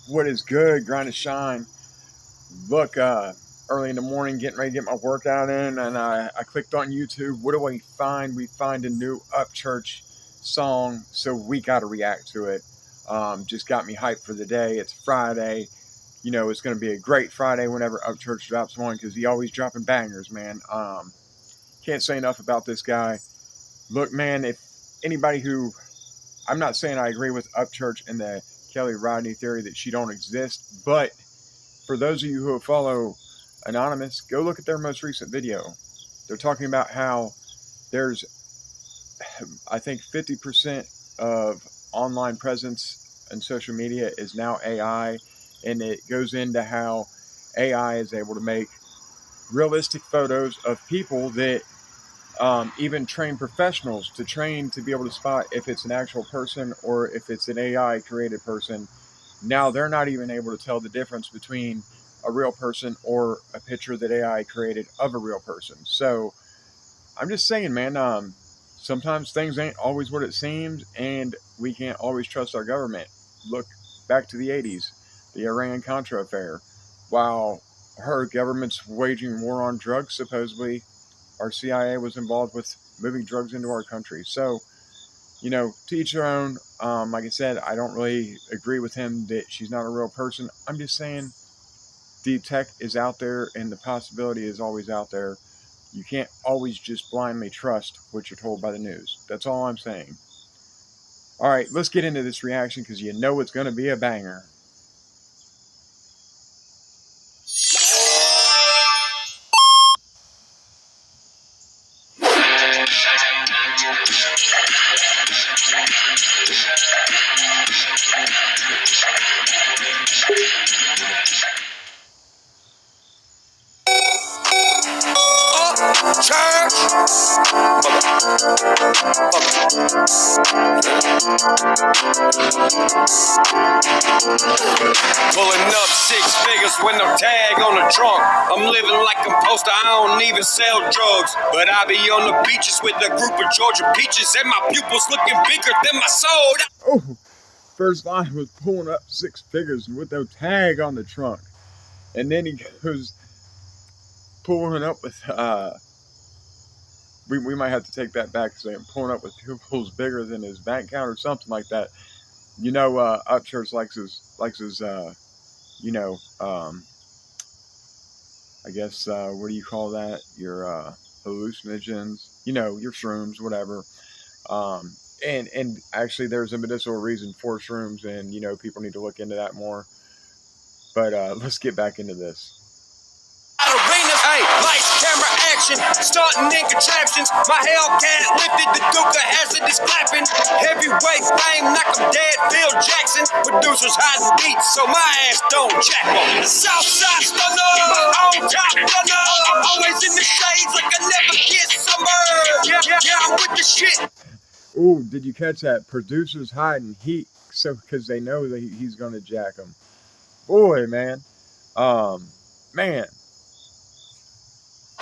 What is good? Grind and shine. Look, early in the morning, getting ready to get my workout in, and I clicked on YouTube. What do we find? We find a new Upchurch song, so we got to react to it. Just got me hyped for the day. It's Friday. You know, it's going to be a great Friday whenever Upchurch drops one, because he always dropping bangers, man. Can't say enough about this guy. Look, man, if anybody who, I'm not saying I agree with Upchurch and the Kelly Rodney theory that she don't exist, but for those of you who follow Anonymous, go look at their most recent video. They're talking about how there's, I think, 50% of online presence and social media is now AI, and it goes into how AI is able to make realistic photos of people that even train professionals to train to be able to spot if it's an actual person or if it's an AI created person. Now they're not even able to tell the difference between a real person or a picture that AI created of a real person. So I'm just saying, man, sometimes things ain't always what it seems, and we can't always trust our government. Look back to the 80s, the Iran-Contra affair. While her government's waging war on drugs, supposedly our CIA was involved with moving drugs into our country. So, you know, to each their own. Like I said, I don't really agree with him that she's not a real person. I'm just saying deep tech is out there, and the possibility is always out there. You can't always just blindly trust what you're told by the news. That's all I'm saying. All right, let's get into this reaction, because you know it's going to be a banger. Upchurch. Pulling up 6 figures with no tag on the trunk. I'm living like I'm poster, I don't even sell drugs. But I be on the beaches with a group of Georgia peaches, and my pupils looking bigger than my soul. Oh, first line was pulling up 6 figures with no tag on the trunk. And then he goes pulling up with, we might have to take that back, saying pulling up with pupils bigger than his bank account or something like that. You know, Upchurch likes his you know, I guess, what do you call that? Your hallucinogens, you know, your shrooms, whatever. And actually there's a medicinal reason for shrooms, and, you know, people need to look into that more. But let's get back into this. Arenas, hey, lights, camera, action, starting in contraptions. My Hellcat lifted, the Duke of Hazardous clapping. Heavyweight fame, knock 'em dead, Phil Jackson. Producers hiding beats, so my ass don't jack 'em. Southside stunner, on top runner. I'm always in the shades like I never get summer. Yeah, I'm with the shit. Ooh, did you catch that? Producers hiding heat, so because they know that he's gonna jack them. Boy, man, man.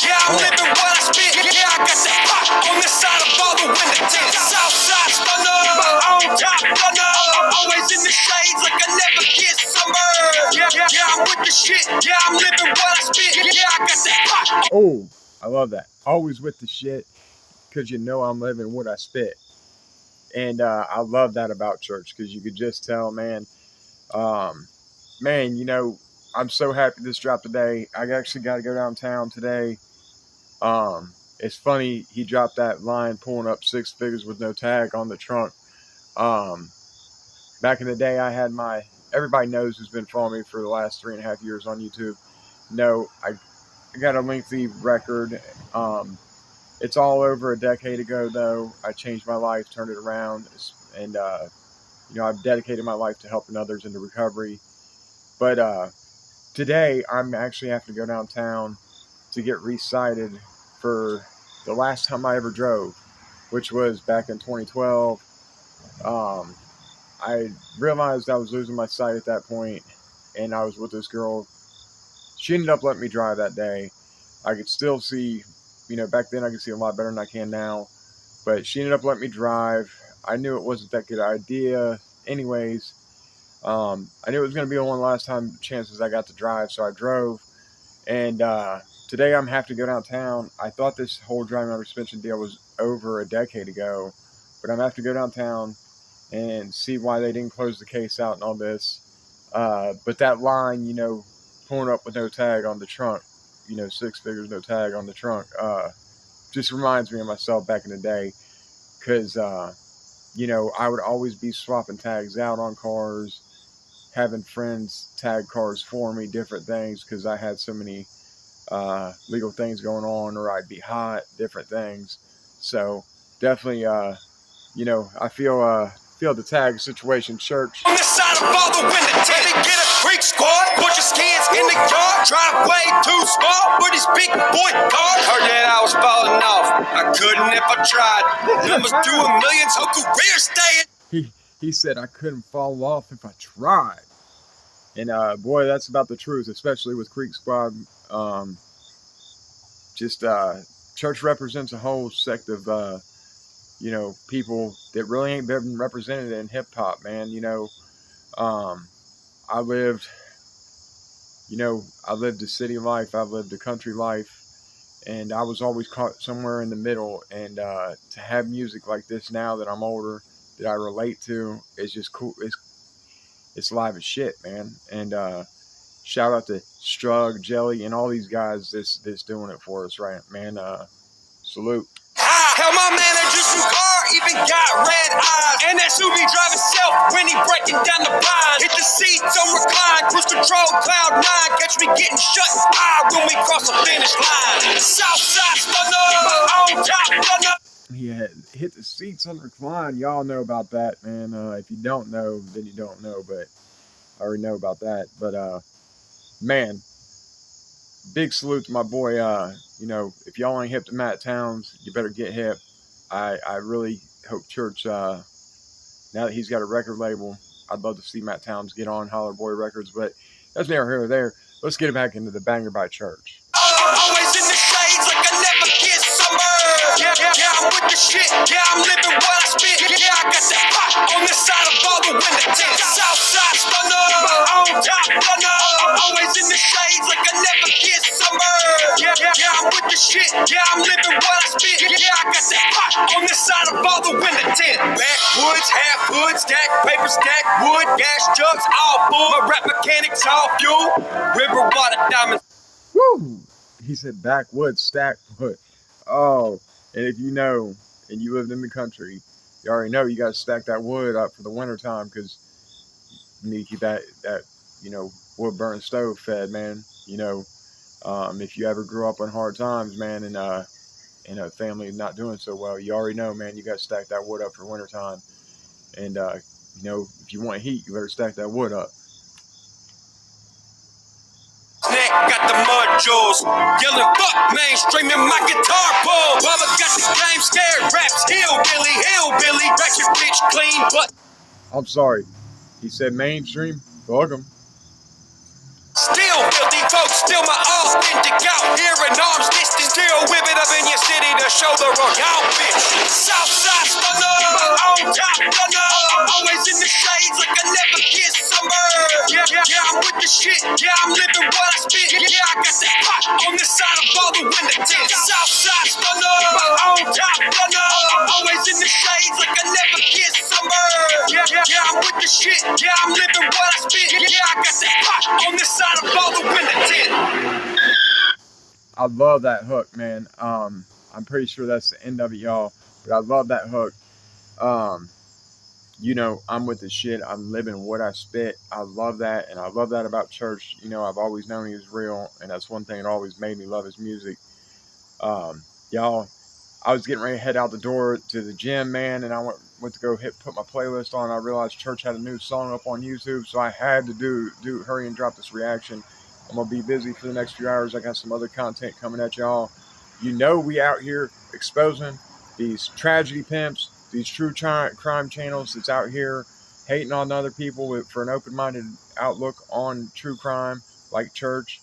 Yeah, I'm living what I spit. Yeah, I got the spot on the side of all the window tints. Southside stunner, on top runner. I'm always in the shades like I never get summer. Yeah, I'm with the shit. Yeah, I'm living what I spit. Yeah, I got the spot. Oh, I love that. Always with the shit, because you know I'm living what I spit. And I love that about church, because you could just tell, man, man, you know, I'm so happy this dropped today. I actually got to go downtown today. It's funny, he dropped that line, pulling up 6 figures with no tag on the trunk. Back in the day, I had everybody knows who's been following me for the last 3.5 years on YouTube. No, I got a lengthy record. It's all over a decade ago, though. I changed my life, turned it around, and, you know, I've dedicated my life to helping others into recovery. But today, I'm actually having to go downtown to get recited for the last time I ever drove, which was back in 2012. I realized I was losing my sight at that point, and I was with this girl. She ended up letting me drive that day. I could still see, you know, back then I could see a lot better than I can now, but she ended up letting me drive. I knew it wasn't that good idea anyways. I knew it was going to be one of the last time chances I got to drive, so I drove. And today I'm have to go downtown. I thought this whole driving under suspension deal was over a decade ago, but I'm have to go downtown and see why they didn't close the case out and all this. But that line, pulling up with no tag on the trunk, 6 figures, no tag on the trunk, just reminds me of myself back in the day. Because, I would always be swapping tags out on cars, having friends tag cars for me, different things, because I had so many legal things going on, or I'd be hot, different things. So definitely, I feel the tag situation, church. On the side of all the window tint, get a creek squad, put your skins in the yard, driveway too small for these big boy cars. Heard that I was falling off, I couldn't if I tried. Numbers doing millions, whole career staying. He said I couldn't fall off if I tried. And boy, that's about the truth, especially with Creek Squad. Church represents a whole sect of people that really ain't been represented in hip hop, man. I lived the city life, I've lived the country life, and I was always caught somewhere in the middle. And to have music like this now that I'm older, that I relate to, is just cool. It's live as shit, man. And shout out to Strug, Jelly, and all these guys that's doing it for us, right, man. Salute. Hell, my manager's new car even got red eyes, and that SUV driving self when he breaking down the line. Hit the seats on recline, cruise control, cloud 9. Catch me getting shut eye when we cross the finish line. Southside stunner, on top runner. He had hit the seats on recline. Y'all know about that, man. If you don't know, then you don't know, but I already know about that. But man, big salute to my boy. If y'all ain't hip to Matt Towns, you better get hip. I really hope Church, now that he's got a record label, I'd love to see Matt Towns get on Holler Boy Records, but that's neither here nor there. Let's get it back into the banger by Church. Always in the shades like I never get summer. Yeah, I'm with the shit. Yeah, I'm living what I spit. Yeah, I got that pot on the side of all the window tint. Southside stunner, on top runner. I'm always in the shades like I never get summer. Yeah, I'm with the shit. Yeah, I'm living what I spit. Yeah, I got that pot on the side of all the window tint. Backwoods, half wood, stack paper, stack wood, gas jugs, all full. My rap mechanics, all fuel. River water diamonds. Woo! He said backwoods, stack wood. Oh, and if you know, and you lived in the country, you already know you got to stack that wood up for the winter time, because you need to keep that wood burning stove fed, man. If you ever grew up on hard times, man, and a family not doing so well, you already know, man, you got to stack that wood up for winter time. And if you want heat, you better stack that wood up. Got the mud jewels, yelling fuck mainstream in my guitar pull. Bubba got the game scared, raps hillbilly, ratchet bitch clean, but I'm sorry, he said mainstream, fuck him. Still filthy folks, still my authentic out here in arms distance. Still whip it up in your city to show the road out, bitch. Southside stunner, on top runner. I'm always in the shades like I never get summer. Yeah, I'm with the shit. Yeah, I'm living what I spit. Yeah, I got that pot on the side of all the window tint. Southside stunner, on top runner. I'm always in the shades like I never get summer. Yeah, I'm with the shit. Yeah, I'm living what I spit. Yeah, I got that pot on the side of all the window tint. I love that hook, man. I'm pretty sure that's the end of it, y'all. But I love that hook. I'm with the shit. I'm living what I spit. I love that, and I love that about Church. I've always known he was real, and that's one thing that always made me love his music. Y'all, I was getting ready to head out the door to the gym, man, and I went to go put my playlist on. I realized Church had a new song up on YouTube, so I had to hurry and drop this reaction. I'm gonna be busy for the next few hours. I got some other content coming at y'all. We out here exposing these tragedy pimps, these true crime channels that's out here hating on other people for an open-minded outlook on true crime, like Church.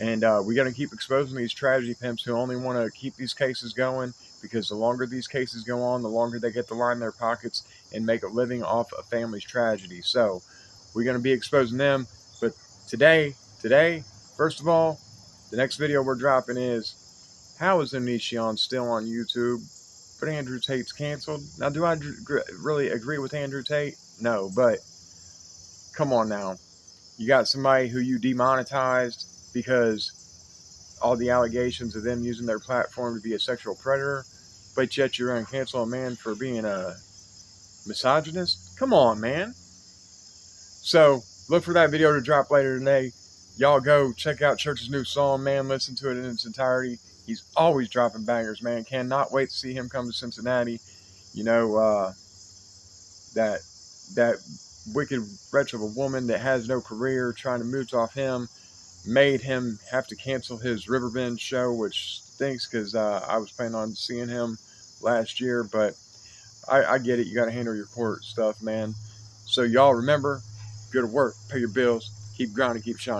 And we got to keep exposing these tragedy pimps who only want to keep these cases going, because the longer these cases go on, the longer they get to line their pockets and make a living off a family's tragedy. So We're going to be exposing them. But today, first of all, the next video we're dropping is, how is Onision still on YouTube, but Andrew Tate's canceled? Now, do I really agree with Andrew Tate? No, but come on now. You got somebody who you demonetized because all the allegations of them using their platform to be a sexual predator, but yet you're going to cancel a man for being a misogynist? Come on, man. So look for that video to drop later today. Y'all go check out Church's new song, man. Listen to it in its entirety. He's always dropping bangers, man. Cannot wait to see him come to Cincinnati. You know, that wicked wretch of a woman that has no career trying to mooch off him made him have to cancel his Riverbend show, which stinks because I was planning on seeing him last year. But I get it. You got to handle your court stuff, man. So y'all remember, go to work, pay your bills, keep grinding, keep shining.